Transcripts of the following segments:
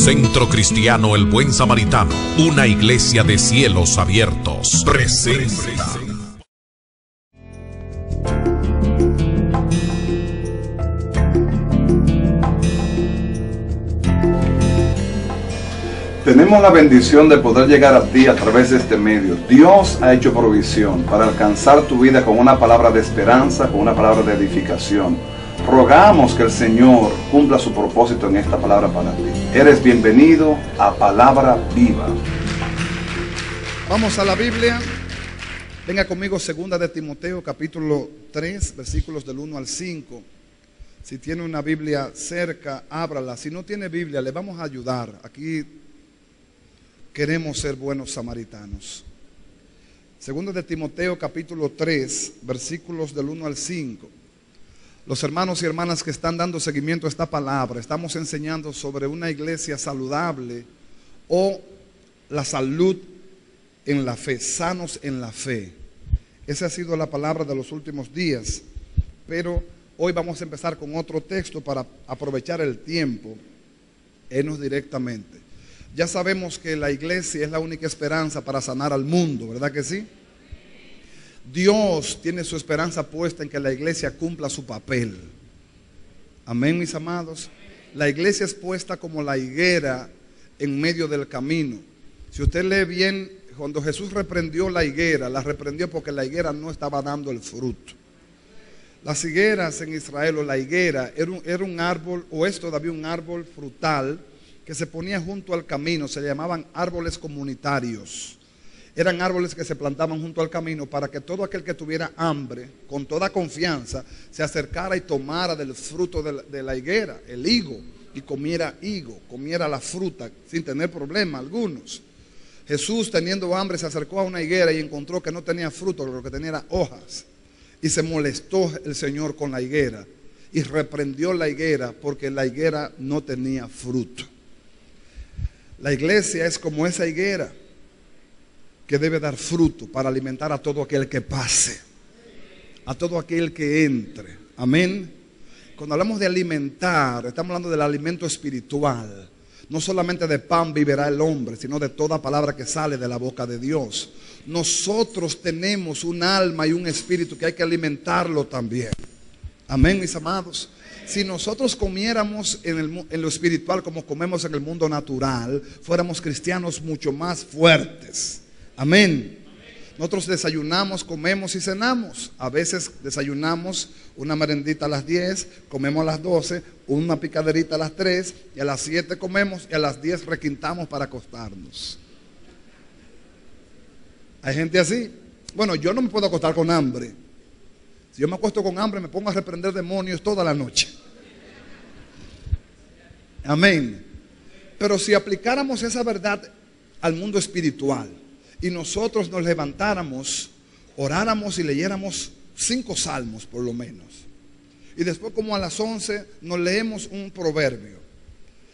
Centro Cristiano El Buen Samaritano, una iglesia de cielos abiertos, presenta. Tenemos la bendición de poder llegar a ti a través de este medio. Dios ha hecho provisión para alcanzar tu vida con una palabra de esperanza, con una palabra de edificación. Rogamos que el Señor cumpla su propósito en esta palabra para ti. Eres bienvenido a Palabra Viva. Vamos a la Biblia. Venga conmigo, 2 de Timoteo, capítulo 3, versículos del 1 al 5. Si tiene una Biblia cerca, ábrala. Si no tiene Biblia, le vamos a ayudar. Aquí queremos ser buenos samaritanos. 2 de Timoteo, capítulo 3, versículos del 1 al 5. Los hermanos y hermanas que están dando seguimiento a esta palabra, estamos enseñando sobre una iglesia saludable o la salud en la fe, sanos en la fe. Esa ha sido la palabra de los últimos días, pero hoy vamos a empezar con otro texto para aprovechar el tiempo, irnos directamente. Ya sabemos que la iglesia es la única esperanza para sanar al mundo, ¿verdad que sí? Dios tiene su esperanza puesta en que la iglesia cumpla su papel. Amén, mis amados. La iglesia es puesta como la higuera en medio del camino. Si usted lee bien, cuando Jesús reprendió la higuera, la reprendió porque la higuera no estaba dando el fruto. Las higueras en Israel, o la higuera, era un árbol, o es todavía un árbol frutal, que se ponía junto al camino. Se llamaban árboles comunitarios. Eran árboles que se plantaban junto al camino para que todo aquel que tuviera hambre, con toda confianza, se acercara y tomara del fruto de la higuera, el higo, y comiera higo, comiera la fruta sin tener problema algunos. Jesús, teniendo hambre, se acercó a una higuera y encontró que no tenía fruto, lo que tenía era hojas. Y se molestó el Señor con la higuera y reprendió la higuera porque la higuera no tenía fruto. La iglesia es como esa higuera que debe dar fruto para alimentar a todo aquel que pase, a todo aquel que entre. Amén. Cuando hablamos de alimentar, estamos hablando del alimento espiritual. No solamente de pan vivirá el hombre, sino de toda palabra que sale de la boca de Dios. Nosotros tenemos un alma y un espíritu que hay que alimentarlo también. Amén, mis amados. Si nosotros comiéramos en lo espiritual como comemos en el mundo natural, fuéramos cristianos mucho más fuertes. Amén. Nosotros desayunamos, comemos y cenamos. A veces desayunamos una merendita a las 10, comemos a las 12, una picaderita a las 3, y a las 7 comemos y a las 10 requintamos para acostarnos. Hay gente así. Bueno, yo no me puedo acostar con hambre. Si yo me acuesto con hambre, me pongo a reprender demonios toda la noche. Amén. Pero si aplicáramos esa verdad al mundo espiritual y nosotros nos levantáramos, oráramos y leyéramos 5 salmos por lo menos, y después como a las 11 nos leemos un proverbio,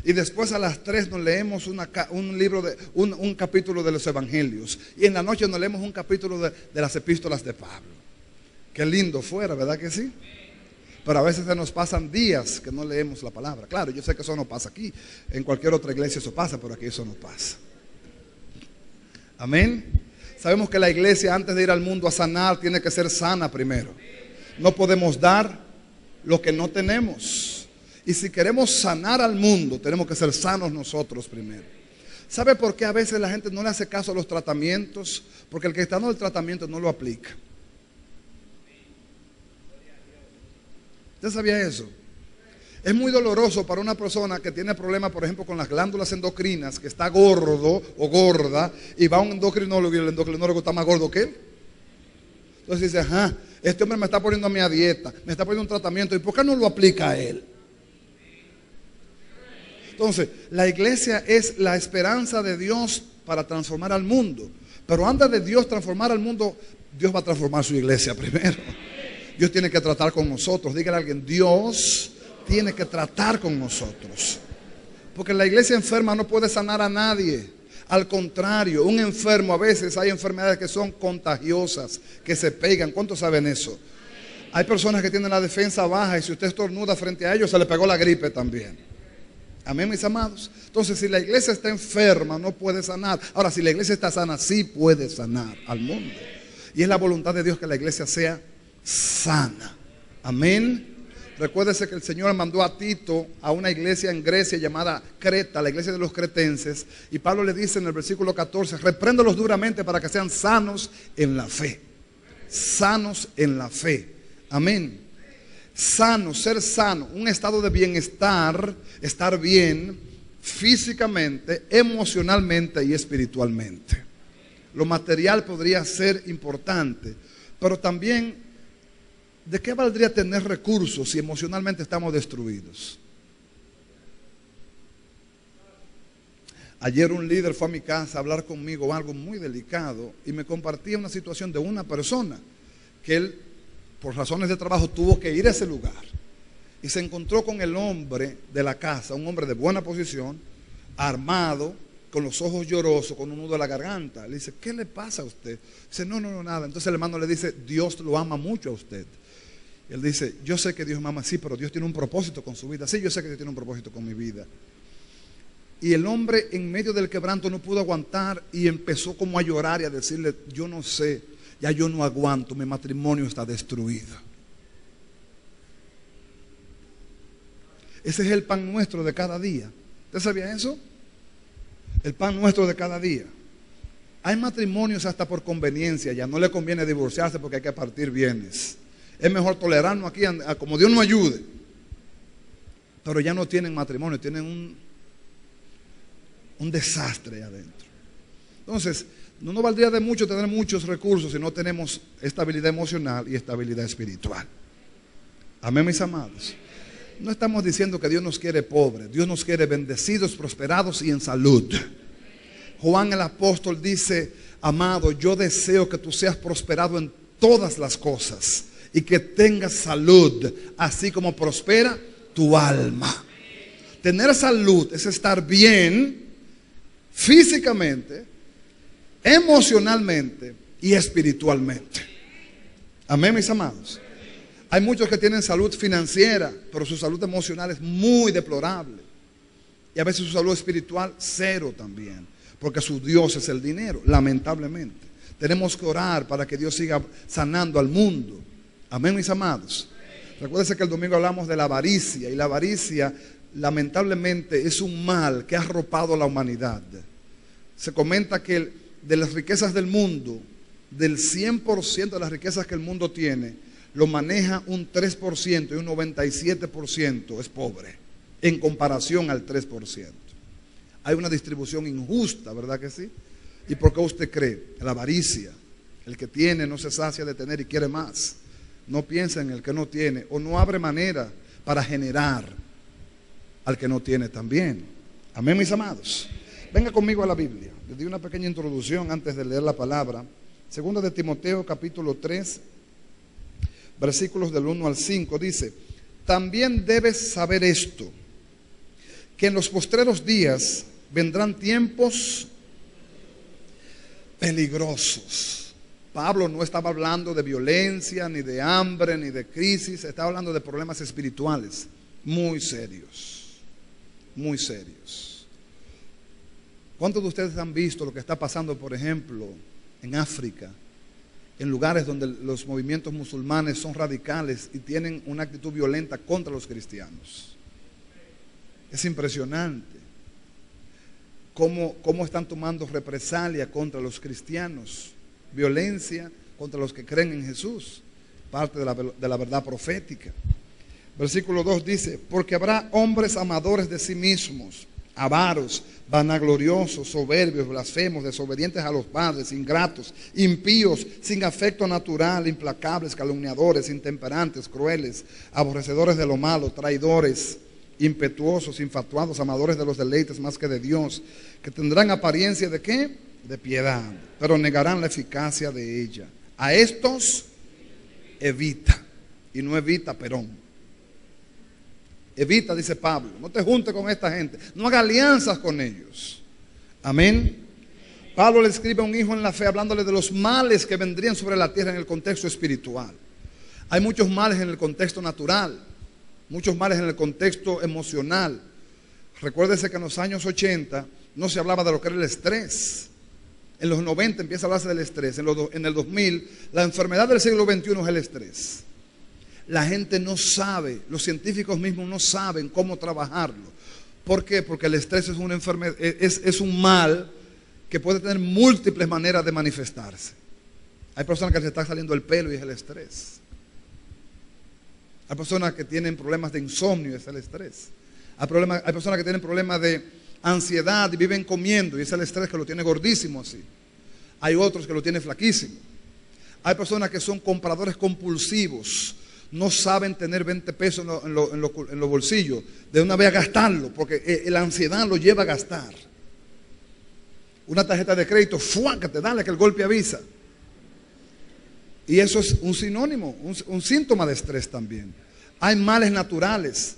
y después a las 3 nos leemos un capítulo de los evangelios, y en la noche nos leemos un capítulo de las epístolas de Pablo. Qué lindo fuera, ¿verdad que sí? Pero a veces se nos pasan días que no leemos la palabra. Claro, yo sé que eso no pasa aquí. En cualquier otra iglesia eso pasa, pero aquí eso no pasa. Amén. Sabemos que la iglesia, antes de ir al mundo a sanar, tiene que ser sana primero. No podemos dar lo que no tenemos. Y si queremos sanar al mundo, tenemos que ser sanos nosotros primero. ¿Sabe por qué a veces la gente no le hace caso a los tratamientos? Porque el que está dando el tratamiento no lo aplica. ¿Usted sabía eso? Es muy doloroso para una persona que tiene problemas, por ejemplo, con las glándulas endocrinas, que está gordo o gorda, y va a un endocrinólogo y el endocrinólogo está más gordo que él. Entonces dice, este hombre me está poniendo a mi dieta, me está poniendo un tratamiento, ¿y por qué no lo aplica a él? Entonces, la iglesia es la esperanza de Dios para transformar al mundo. Pero antes de Dios transformar al mundo, Dios va a transformar su iglesia primero. Dios tiene que tratar con nosotros. Dígale a alguien, Dios tiene que tratar con nosotros. Porque la iglesia enferma no puede sanar a nadie. Al contrario, un enfermo, a veces hay enfermedades que son contagiosas, que se pegan. ¿Cuántos saben eso? Hay personas que tienen la defensa baja y si usted estornuda frente a ellos, se le pegó la gripe también. Amén, mis amados. Entonces, si la iglesia está enferma, no puede sanar. Ahora, si la iglesia está sana, sí puede sanar al mundo. Y es la voluntad de Dios que la iglesia sea sana. Amén. Recuérdese que el Señor mandó a Tito a una iglesia en Grecia llamada Creta, la iglesia de los cretenses. Y Pablo le dice en el versículo 14, repréndolos duramente para que sean sanos en la fe. Sanos en la fe. Amén. Sano, ser sano, un estado de bienestar, estar bien físicamente, emocionalmente y espiritualmente. Lo material podría ser importante, pero también, ¿de qué valdría tener recursos si emocionalmente estamos destruidos? Ayer un líder fue a mi casa a hablar conmigo algo muy delicado y me compartía una situación de una persona que él, por razones de trabajo, tuvo que ir a ese lugar y se encontró con el hombre de la casa, un hombre de buena posición, armado, con los ojos llorosos, con un nudo en la garganta. Le dice, ¿qué le pasa a usted? Dice, no, nada. Entonces el hermano le dice, Dios lo ama mucho a usted. Y él dice, yo sé que Dios me ama, sí, pero Dios tiene un propósito con su vida. Sí, yo sé que Dios tiene un propósito con mi vida. Y el hombre en medio del quebranto no pudo aguantar y empezó como a llorar y a decirle, yo no sé, ya yo no aguanto, mi matrimonio está destruido. Ese es el pan nuestro de cada día. ¿Usted sabía eso? El pan nuestro de cada día. Hay matrimonios hasta por conveniencia, ya no le conviene divorciarse porque hay que partir bienes. Es mejor tolerarnos aquí como Dios nos ayude. Pero ya no tienen matrimonio, tienen un desastre adentro. Entonces, no nos valdría de mucho tener muchos recursos si no tenemos estabilidad emocional y estabilidad espiritual. Amén, mis amados. No estamos diciendo que Dios nos quiere pobres, Dios nos quiere bendecidos, prosperados y en salud. Juan el apóstol dice, amado, yo deseo que tú seas prosperado en todas las cosas y que tengas salud, así como prospera tu alma. Tener salud es estar bien físicamente, emocionalmente y espiritualmente. Amén, mis amados. Hay muchos que tienen salud financiera, pero su salud emocional es muy deplorable. Y a veces su salud espiritual, cero también, porque su Dios es el dinero, lamentablemente. Tenemos que orar para que Dios siga sanando al mundo. Amén, mis amados. Recuérdense que el domingo hablamos de la avaricia, y la avaricia lamentablemente es un mal que ha arropado a la humanidad. Se comenta que de las riquezas del mundo, del 100% de las riquezas que el mundo tiene, lo maneja un 3% y un 97% es pobre en comparación al 3%. Hay una distribución injusta, ¿verdad que sí? ¿Y por qué usted cree? La avaricia. El que tiene no se sacia de tener y quiere más. No piensa en el que no tiene o no abre manera para generar al que no tiene también. Amén, mis amados. Venga conmigo a la Biblia. Les di una pequeña introducción antes de leer la palabra. Segunda de Timoteo, capítulo 3, versículos del 1 al 5, dice, también debes saber esto, que en los postreros días vendrán tiempos peligrosos. Pablo no estaba hablando de violencia, ni de hambre, ni de crisis, estaba hablando de problemas espirituales muy serios, muy serios. ¿Cuántos de ustedes han visto lo que está pasando, por ejemplo, en África? En lugares donde los movimientos musulmanes son radicales y tienen una actitud violenta contra los cristianos. Es impresionante cómo están tomando represalia contra los cristianos, violencia contra los que creen en Jesús, parte de la verdad profética. Versículo 2 dice, porque habrá hombres amadores de sí mismos, avaros, vanagloriosos, soberbios, blasfemos, desobedientes a los padres, ingratos, impíos, sin afecto natural, implacables, calumniadores, intemperantes, crueles, aborrecedores de lo malo, traidores, impetuosos, infatuados, amadores de los deleites más que de Dios, que tendrán apariencia de ¿qué? De piedad, pero negarán la eficacia de ella. A estos evita, y no evita Perón. Evita, dice Pablo, no te juntes con esta gente, no haga alianzas con ellos. Amén. Pablo le escribe a un hijo en la fe hablándole de los males que vendrían sobre la tierra en el contexto espiritual. Hay muchos males en el contexto natural, muchos males en el contexto emocional, Recuérdese que en los años 80 no se hablaba de lo que era el estrés. En los 90 empieza a hablarse del estrés. En el 2000, la enfermedad del siglo XXI es el estrés. La gente no sabe, los científicos mismos no saben cómo trabajarlo. ¿Por qué? Porque el estrés es una enfermedad, es un mal que puede tener múltiples maneras de manifestarse. Hay personas que les está saliendo el pelo y es el estrés. Hay personas que tienen problemas de insomnio y es el estrés. Hay personas que tienen problemas de ansiedad y viven comiendo y es el estrés que lo tiene gordísimo así. Hay otros que lo tienen flaquísimo. Hay personas que son compradores compulsivos, no saben tener 20 pesos en los bolsillos, de una vez a gastarlo, porque la ansiedad lo lleva a gastar. Una tarjeta de crédito, ¡fuácate! Dale que el golpe avisa. Y eso es un sinónimo, un síntoma de estrés también. Hay males naturales.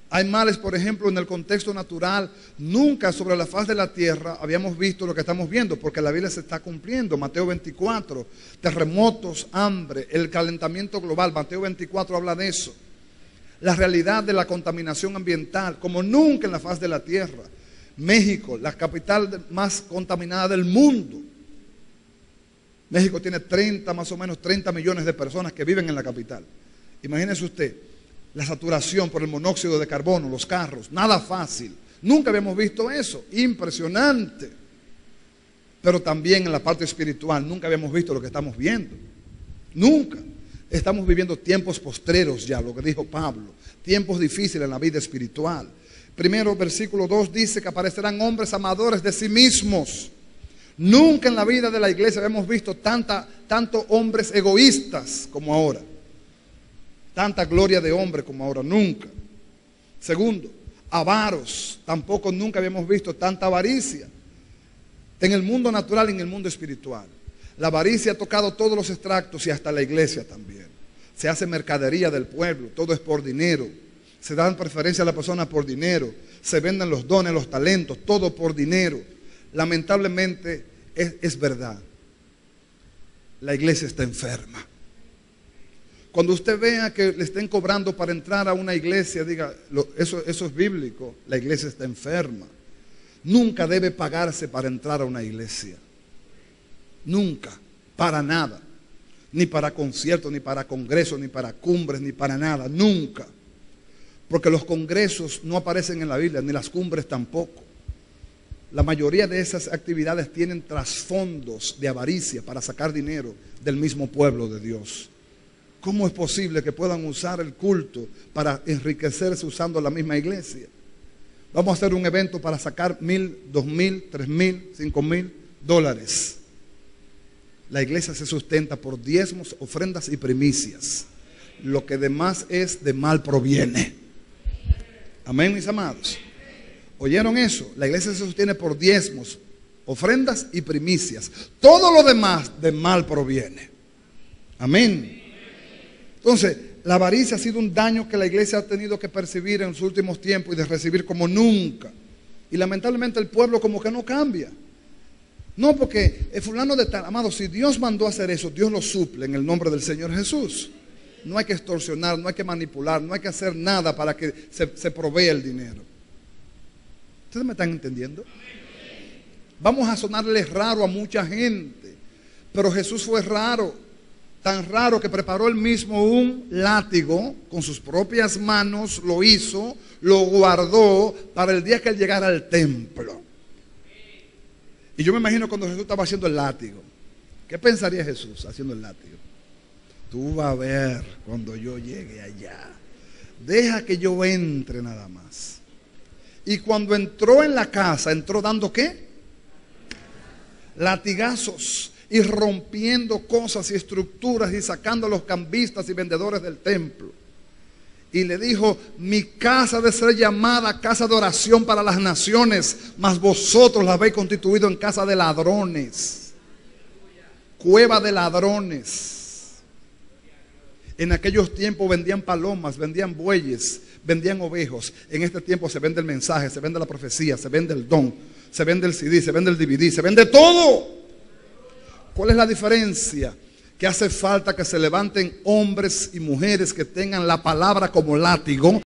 Hay males, por ejemplo, en el contexto natural. Nunca sobre la faz de la tierra habíamos visto lo que estamos viendo, porque la Biblia se está cumpliendo. Mateo 24, terremotos, hambre, el calentamiento global. Mateo 24 habla de eso. La realidad de la contaminación ambiental, como nunca en la faz de la tierra. México, la capital más contaminada del mundo. México tiene más o menos 30 millones de personas que viven en la capital. Imagínese usted. La saturación por el monóxido de carbono, los carros, nada fácil. Nunca habíamos visto eso, impresionante. Pero también en la parte espiritual, nunca habíamos visto lo que estamos viendo. Nunca. Estamos viviendo tiempos postreros ya, lo que dijo Pablo. Tiempos difíciles en la vida espiritual. Primero, versículo 2 dice que aparecerán hombres amadores de sí mismos. Nunca en la vida de la iglesia habíamos visto tantos hombres egoístas como ahora. Tanta gloria de hombre como ahora, nunca. Segundo, avaros. Tampoco nunca habíamos visto tanta avaricia. En el mundo natural y en el mundo espiritual. La avaricia ha tocado todos los extractos y hasta la iglesia también. Se hace mercadería del pueblo, todo es por dinero. Se dan preferencia a la persona por dinero. Se venden los dones, los talentos, todo por dinero. Lamentablemente es verdad. La iglesia está enferma. Cuando usted vea que le estén cobrando para entrar a una iglesia, diga, eso es bíblico, la iglesia está enferma. Nunca debe pagarse para entrar a una iglesia. Nunca, para nada. Ni para conciertos, ni para congresos, ni para cumbres, ni para nada, nunca. Porque los congresos no aparecen en la Biblia, ni las cumbres tampoco. La mayoría de esas actividades tienen trasfondos de avaricia para sacar dinero del mismo pueblo de Dios. ¿Cómo es posible que puedan usar el culto para enriquecerse usando la misma iglesia? Vamos a hacer un evento para sacar $1,000, $2,000, $3,000, $5,000. La iglesia se sustenta por diezmos, ofrendas y primicias. Lo que de más es, de mal proviene. Amén, mis amados. ¿Oyeron eso? La iglesia se sostiene por diezmos, ofrendas y primicias. Todo lo demás de mal proviene. Amén. Entonces, la avaricia ha sido un daño que la iglesia ha tenido que percibir en los últimos tiempos y de recibir como nunca. Y lamentablemente el pueblo como que no cambia. No, porque el fulano de tal, amado, si Dios mandó a hacer eso, Dios lo suple en el nombre del Señor Jesús. No hay que extorsionar, no hay que manipular, no hay que hacer nada para que se provea el dinero. ¿Ustedes me están entendiendo? Vamos a sonarle raro a mucha gente, pero Jesús fue raro. Tan raro que preparó él mismo un látigo con sus propias manos, lo hizo, lo guardó para el día que él llegara al templo. Y yo me imagino cuando Jesús estaba haciendo el látigo, ¿qué pensaría Jesús haciendo el látigo? Tú vas a ver cuando yo llegue allá. Deja que yo entre nada más. Y cuando entró en la casa, entró dando ¿qué? Latigazos. Y rompiendo cosas y estructuras y sacando a los cambistas y vendedores del templo. Y le dijo, mi casa debe ser llamada casa de oración para las naciones, mas vosotros la habéis constituido en casa de ladrones. Cueva de ladrones. En aquellos tiempos vendían palomas, vendían bueyes, vendían ovejos. En este tiempo se vende el mensaje, se vende la profecía, se vende el don, se vende el CD, se vende el DVD, se vende todo. ¿Cuál es la diferencia? Que hace falta que se levanten hombres y mujeres que tengan la palabra como látigo